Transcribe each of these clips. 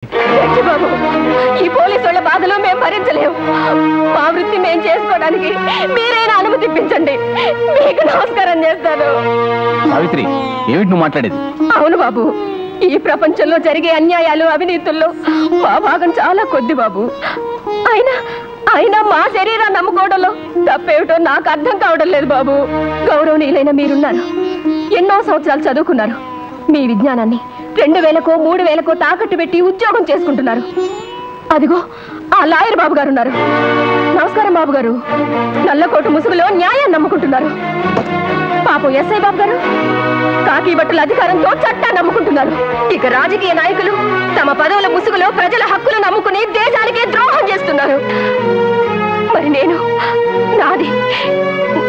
బాబు, ఈ పోలీసు వాళ్ళ బాధలు మేము భరించలేము. మా వృత్తి మేము చేసుకోవడానికి మీరైనా అనుమతి ఇప్పించండి. మీకు నమస్కారం చేస్తాను. సావిత్రి, ఏమిటి నువ్వు మాట్లాడేది? అవును బాబు, ఈ ప్రపంచంలో జరిగే అన్యాయాలు అవినీతుల్లో మా భాగం చాలా కొద్ది బాబు. అయినా మా శరీరాన్ని నమ్ముకోవడంలో తప్పేమిటో నాకు అర్థం కావడం లేదు బాబు. గౌరవనీయులైన మీరున్నారు, ఎన్నో సంవత్సరాలు చదువుకున్నారు. మీ విజ్ఞానాన్ని 2000కో 3000కో తాకట్టు పెట్టి ఉద్యోగం చేసుకుంటున్నారు. అదిగో ఆ లాయర్ బాబు గారు ఉన్నారు. నమస్కారం బాబు గారు. నల్లకోటు ముసుగులో న్యాయాన్ని నమ్ముకుంటున్నారు. పాపం ఎస్ఐ బాబు గారు కాకి బట్టల అధికారంతో చట్టాన్ని నమ్ముకుంటున్నారు. ఇక రాజకీయ నాయకులు తమ పదవుల ముసుగులో ప్రజల హక్కులు నమ్ముకుని దేశానికే ద్రోహం చేస్తున్నారు. మరి నేను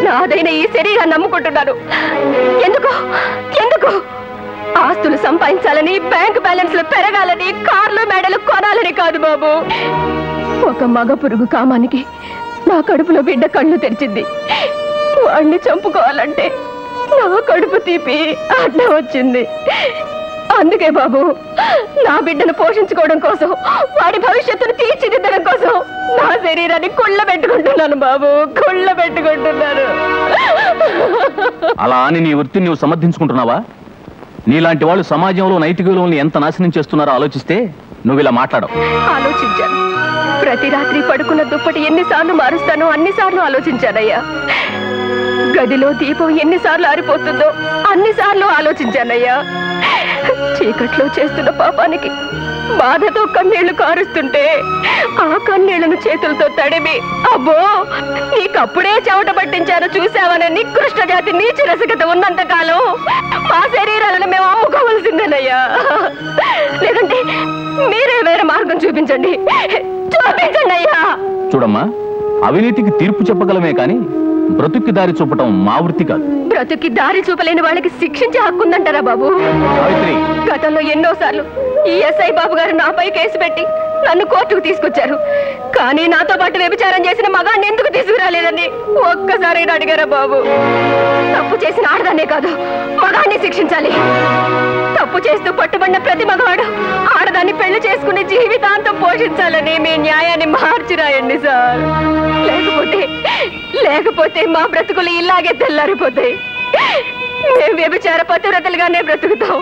నాదైన ఈ శరీరాన్ని నమ్ముకుంటున్నాను. ఎందుకు ఆస్తులు సంపాదించాలని, బ్యాంక్ బ్యాలెన్స్లు పెరగాలని, కార్లు మేడలు కొనాలని కాదు బాబు. ఒక మగ పురుగు కామానికి నా కడుపులో బిడ్డ కళ్ళు తెరిచింది. వాడిని చంపుకోవాలంటే నా కడుపు తీపి అడ్డం వచ్చింది. అందుకే బాబు, నా బిడ్డను పోషించుకోవడం కోసం, వాడి భవిష్యత్తును తీర్చిదిద్దడం కోసం నా శరీరాన్ని కుళ్ళబెట్టుకుంటున్నాను బాబు, కుళ్ళబెట్టుకుంటున్నాను. అలా అని నీ వృత్తిని నువ్వు సమర్థించుకుంటున్నావా? నీలాంటి వాళ్ళు సమాజంలో నైతిక విలువల్ని ఎంత నాశనం చేస్తున్నారో ఆలోచిస్తే నువ్వు ఇలా మాట్లాడవు. ఆలోచించాను. ప్రతి రాత్రి పడుకున్న దుప్పటి ఎన్నిసార్లు మారుస్తానో అన్నిసార్లు ఆలోచించానయ్యా. గదిలో దీపం ఎన్నిసార్లు ఆరిపోతుందో అన్నిసార్లు ఆలోచించానయ్యా. చీకట్లో చేస్తున్న పాపానికి బాధతో కన్నీళ్లు కారుస్తుంటే ఆ కన్నీళ్లను చేతులతో తడిమి, అబ్బో నీకప్పుడే చెమట పట్టించాను చూసావనే నికృష్ట జాతి నీచ రసికత ఉన్నంత కాలం మా శరీరాలను మేము అమ్ముకోవలసిందేనయ్యా. లేదంటే మీరే వేరే మార్గం చూపించండి అయ్యా. చూడమ్మా, అవినీతికి తీర్పు చెప్పగలమే కానీ బ్రతుక్కి దారి చూపటం మా వృత్తి కాదు. బ్రతుక్కి దారి చూపలేని వాళ్ళకి శిక్షించే హక్కుందంటారా బాబు? గతంలో ఎన్నోసార్లు ఈ ఎస్ఐ బాబు గారు నాపై కేసు పెట్టి నన్ను కోర్టుకు తీసుకొచ్చారు. కానీ నాతో పాటు వ్యభిచారం చేసిన మగాన్ని ఎందుకు తీసుకురాలేదని ఒక్కసారైనా అడిగారా బాబు? తప్పు చేసిన ఆడదాన్నే కాదు, మగాన్ని శిక్షించాలి. తప్పు చేస్తూ పట్టుబడిన ప్రతి మగవాడు ఆడదాన్ని పెళ్లి చేసుకుని జీవితాంతం పోషించాలని మీ న్యాయాన్ని మార్చి రాయండి సార్. లేకపోతే మా బ్రతుకులు ఇలాగే తెల్లారిపోతాయి. మేము వ్యభిచార పతివ్రతలుగానే బ్రతుకుతాం.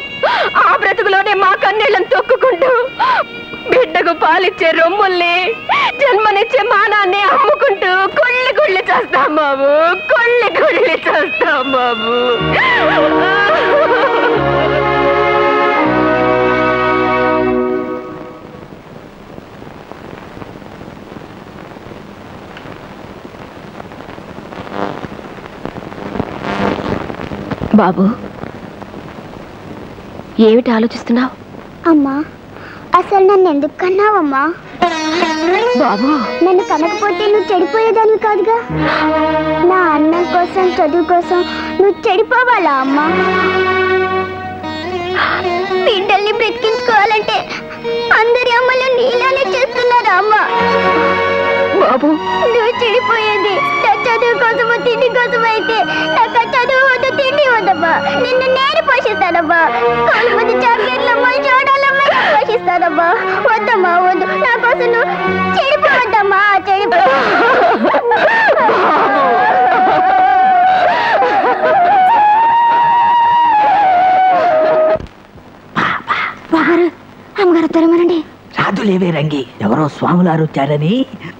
ఆ బ్రతుకులోనే మా కన్నీళ్ళని తొక్కుకుంటూ బిడ్డకు పాలిచ్చే రొమ్ముల్ని, జన్మనిచ్చే మానాన్ని అమ్ముకుంటూ కొళ్ళి చేస్తాం బాబు, కొళ్ళి చేస్తాం బాబు. బాబు, ఏమిటి ఆలోచిస్తున్నావు? అమ్మా, అసలు నన్ను ఎందుకు కన్నావమ్మా? బాబు, నన్ను కనకపోతే నువ్వు చెడిపోయేదానివి కాదుగా. నా అన్నం కోసం, చదువు కోసం నువ్వు చెడిపోవాలా అమ్మా? బిడ్డల్ని బ్రతికించుకోవాలంటే అందరి అమ్మలు నీలానే చేస్తున్నారా అమ్మా? బాబు, నువ్వు చెడిపోయేది నా చదువు కోసమో తిండి కోసం అయితే నాకు చదువు వద్దు, తిండి వద్దమ్మా. నిన్ను నేను పోషిస్తానమ్మా. కాలు మంది చాక్లెట్లమ్మా, చూడాలమ్మా, పోషిస్తానమ్మా. వద్దమ్మా, వద్దు. నా కోసం నువ్వు చెడిపోవద్దమ్మా, చెడిపో. బాగారు, అమ్మగారు తెరమనండి. రాదులేవే రంగి, ఎవరో స్వాములారు వచ్చారని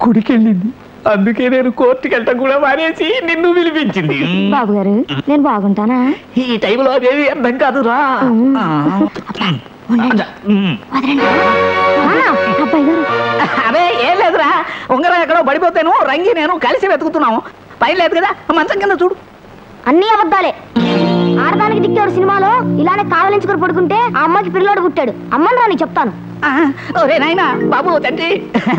గుడికెళ్ళింది. అందుకే నేను కోర్టుకి వెళ్ళటం కూడా మానేసి నిన్ను పిలిపించింది. బాబు గారు, నేను బాగుంటానా? ఈ టైంలో అదేవి అర్థం కాదురా. అదే ఏం లేదురా, ఉంగరం ఎక్కడో పడిపోతాను, రంగి నేను కలిసి వెతుకుతున్నాము. పైన లేదు కదా, మంచం కింద చూడు. అన్నీ అబద్ధాలే. ఆడదానికి దిక్కాడు సినిమాలో ఇలానే కావలించుకుని పడుకుంటే ఆ అమ్మకి పిల్లోడు పుట్టాడు. అమ్మని రాని చెప్తాను. ఒరే నాయనా, బాబు తండ్రి,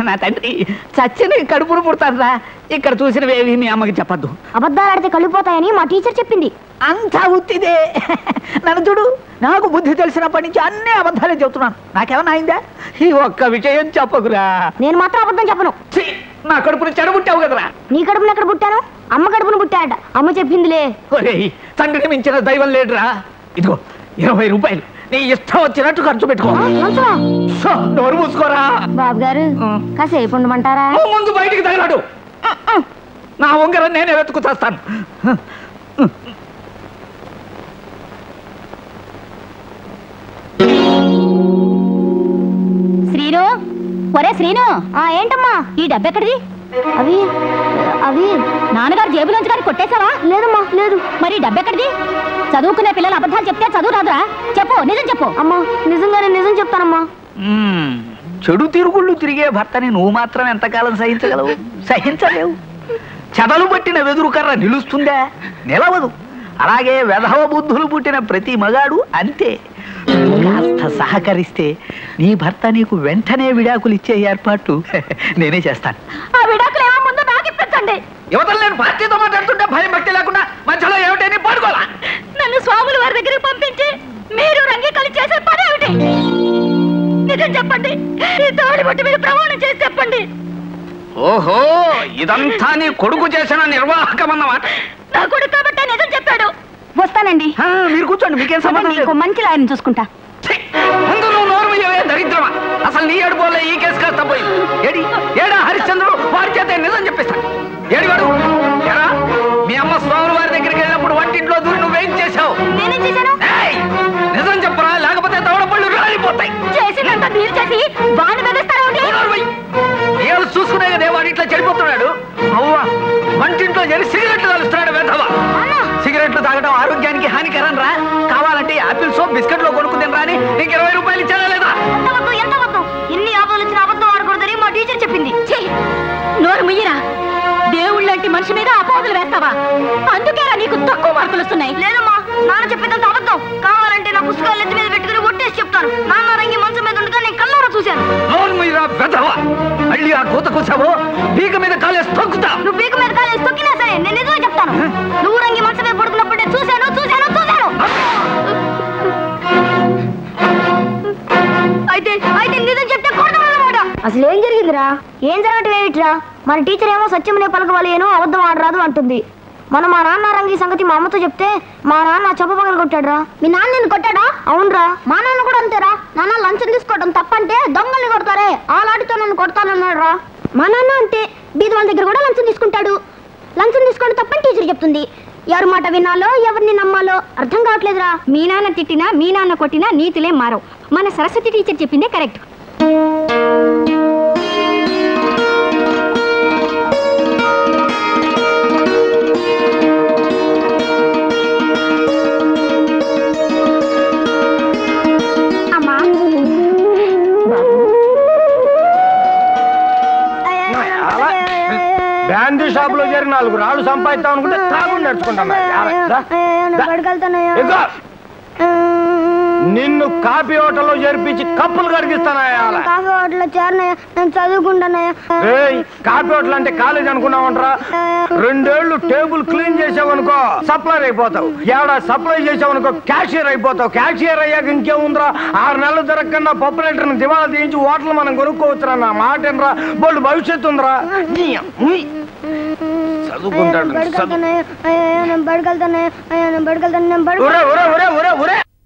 నా తండ్రి చచ్చిన కడుపును పుడతారా. ఇక్కడ చూసినవేవి మీ అమ్మకి చెప్పద్దు. అబద్ధాలు ఆడితే కళ్ళిపోతాయని మా టీచర్ చెప్పింది. అంతా ఉత్తిదే. నన్ను చూడు, నాకు బుద్ధి తెలిసినప్పటి నుంచి అన్ని అబద్ధాలే చెబుతున్నాను. నాకేమన్నా అయిందా? ఈ ఒక్క విషయం చెప్పకురా. నేను మాత్రం అబద్ధం చెప్పను. నా కడుపును చెడబుట్టావు కదరా. నీ కడుపును ఎక్కడ పుట్టాను? అమ్మ కడుపును పుట్టాడ. అమ్మ చెప్పిందిలే. ఒరేయ్, తండ్రిని మించిన దైవం లేడురా. ఇదిగో 20 రూపాయలు నీ ఇష్టం వచ్చినట్టు ఖర్చు పెట్టుకో. నోరు మూసుకోరా బాబు గారు. కాసేపు ఉండమంటారా? ముందు బయటికి తగలాడు. నా ఉంగరం నేనే వెతుకు చేస్తాను. శ్రీను, ఒరే శ్రీను. ఏంటమ్మా? ఈ డబ్బెక్కడిది? అవి అవి నాన్నగారు జేబులోంచి కానీ కొట్టేశావా? లేదమ్మా, లేదు. మరి డబ్బెక్కడిది? చదువుకునే పిల్లలు అబద్ధాలు చెప్తే చదువు రాదురా. చెప్పు, నిజం చెప్పు. అమ్మా, నిజంగానే నిజం చెప్తానమ్మా. చెడు తిరుగుళ్ళు తిరిగే భర్తని నువ్వు మాత్రం ఎంతకాలం సహించగలవు? సహించలేవు. చెదలు పట్టిన వెదురు కర్ర నిలుస్తుందా? నిలవదు. అలాగే వెధవ బుద్ధులు పుట్టిన ప్రతి మగాడు అంతే. కాస్త సహకరిస్తే నీ భర్త నీకు వెంటనే విడాకులు ఇచ్చే ఏర్పాటు నేనే చేస్తాను. ఆ విడాకులు ఏమో ముందు నాకు ఇప్పించండి. యువతలు నేను పార్టీతో మాట్లాడుతుంటే భయం భక్తి లేకుండా మధ్యలో ఏమిటని పడుకోవాలా? నన్ను స్వాముల వారి దగ్గరికి పంపించి మీరు రంగి కలిసి చేసే పని ఏమిటి? నిజం చెప్పండి. ఈ తోడి బట్టి మీరు ప్రమాణం చేసి చెప్పండి. ఓహో, ఇదంతా నీ కొడుకు చేసిన నిర్వాహకం అన్నమాట. నా కొడుకు కాబట్టి నిజం చెప్పాడు. వస్తానండి. మీరు కూర్చోండి, మీకేం సంబంధం లేదు. మంచి లాయర్ని చూసుకుంటా. ముందు నువ్వు నోర్మయ్యే దరిద్రమా. అసలు నీ ఏడుపోలే ఈ కేసు కాస్త పోయింది. ఏడా హరిశ్చంద్రుడు వారి చేత నిజం చెప్పిస్తాను. ఏడివాడు ఎరా? మీ అమ్మ స్వాముల వారి దగ్గరికి వెళ్ళినప్పుడు వంటింట్లో దూరి నువ్వేం చేశావు? నేనేం చేశాను? నిజం చెప్పరా, లేకపోతే దవడపళ్ళు రాలిపోతాయి. చేసినంత మీరు చేసి వాడిని బెదిరిస్తారేమిటి? ఏడు చూసుకునే కదే వాడు ఇట్లా చెడిపోతున్నాడు. అవ్వా, వంటింట్లో చేరి సిగరెట్లు కలుస్తున్నాడు వెధవ. సిగరెట్లు తాగడం ఆరోగ్యానికి హానికరం రా. కావాలంటే యాపిల్ సోప్ బిస్కెట్ లో కొనుక్కు రా అని నీకు 20 రూపాయలు ఇచ్చారా లేదా? ఎంత వద్దు. ఎన్ని ఆపదలు వచ్చిన అబద్ధం ఆడకూడదని మా టీచర్ చెప్పింది. నోరు ముయ్యరా. దేవుళ్ళంటి మనిషి మీద అపోహలు వేస్తావా? అందుకేరా నీకు తక్కువ మార్కులు వస్తున్నాయి. లేదమ్మా, నాన్న చెప్పేదంత అబద్ధం. కావాలంటే నా పుస్తకాలు ఎత్తి మీద పెట్టుకుని ఒట్టేసి చెప్తాను. నాన్న రంగి మంచం మీద ఉండగా నేను కళ్ళారా చూశాను. నోరు ముయ్యరా వెధవ. మళ్ళీ ఆ కూత కూసావో పీక మీద కాలేసి తొక్కుతా. నువ్వు పీక మీద కాలేసి తొక్కినా సరే నేను నిజమే చెప్తాను. నువ్వు రంగి మంచం మీద పడుకున్నప్పుడు నేను చూశాను. అయితే నిజం చెప్తే కొడతామన్నమాట. అసలు ఏం జరిగిందిరా? ఏం జరగటం ఏమిట్రా? మన టీచర్ ఏమో సత్యమనే పలకవాలి, ఏనో అబద్ధం ఆడరాదు అంటుంది. మన మా నాన్న రంగి సంగతి మా అమ్మతో చెప్తే మా నాన్న చెప్ప పగలు కొట్టాడురా. మీ నాన్న నిన్ను కొట్టాడా? అవునరా, మా నాన్న కూడా అంతేరా. నాన్న లంచం తీసుకోవడం తప్పంటే దొంగల్ని కొడతారే, ఆ లాటితో నన్ను కొడతానన్నాడు రా. మా నాన్న అంతే, బీద వాళ్ళ దగ్గర కూడా లంచం తీసుకుంటాడు. లంచం తీసుకోవడం తప్పని టీచర్ చెప్తుంది. ఎవరి మాట వినాలో ఎవరిని నమ్మాలో అర్థం కావట్లేదురా. మీ నాన్న తిట్టినా మీ నాన్న కొట్టినా నీతులే మారవు. మన సరస్వతి టీచర్ చెప్పిందే కరెక్ట్. బ్రాండీ షాప్ లో చేరి 4 రాళ్ళు సంపాదిద్దాం అనుకుంటే తాగుండి నడుచుకుంటాను. నిన్ను కాఫీ హోటల్లో చేర్పించి కప్పులు కడిగిస్తానా? కాఫీ హోటల్లో చేరినాయా? నేను చదువుకుంటానయ్యా. కాఫీ హోటల్ అంటే కాలేజ్ అనుకున్నావంటరా? 2 ఏళ్ళు టేబుల్ క్లీన్ చేసావనుకో సప్లైర్ అయిపోతావు. సప్లై చేసావనుకో క్యాషియర్ అయిపోతావు. క్యాషియర్ అయ్యాక ఇంకేముందిరా? 6 నెలలు జరగకుండా పప్పులేటర్ని దివాళా తీయించి హోటల్ మనం కొనుక్కోవచ్చురా. నా మాట ఏంట్రా? బోల్డ్ భవిష్యత్తు ఉందిరా. చదువుకుంటాడు.